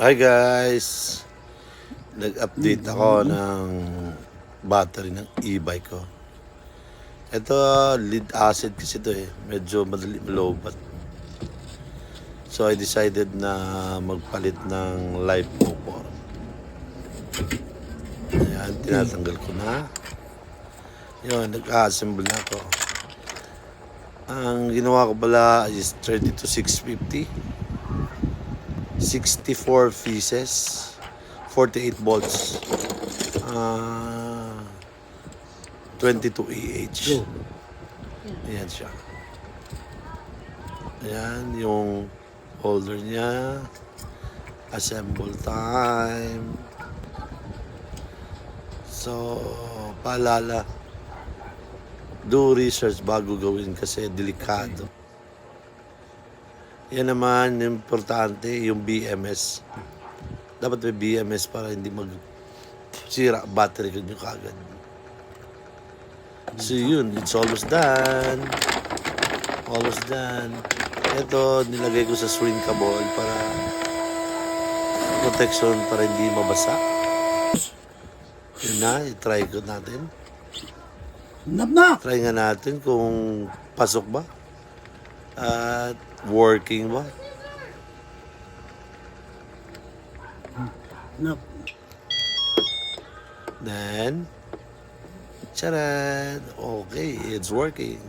Hi guys! Nag-update ako ng battery ng e-bike ko. Ito, lead acid kasi ito eh. Medyo madali malowbat. So I decided na magpalit ng LiPo 4. Ayan, tinatanggal ko na. Yun, nag-assemble na ako. Ang ginawa ko pala is 32650. 64 pieces, 48 volts, 22 EH. Ayan siya. Ayan yung holder niya. Assemble time. So, paalala, do research bago gawin kasi delikado. Yan naman, importante, yung BMS. Dapat may BMS para hindi mag-sira battery ko nyo kagad. So yun, it's almost done. Almost done. Ito, nilagay ko sa swing cable para protection para hindi mabasa. Yun na, i-try ko natin. Try nga natin kung pasok ba. At working ba? Then, charan! Okay, it's working.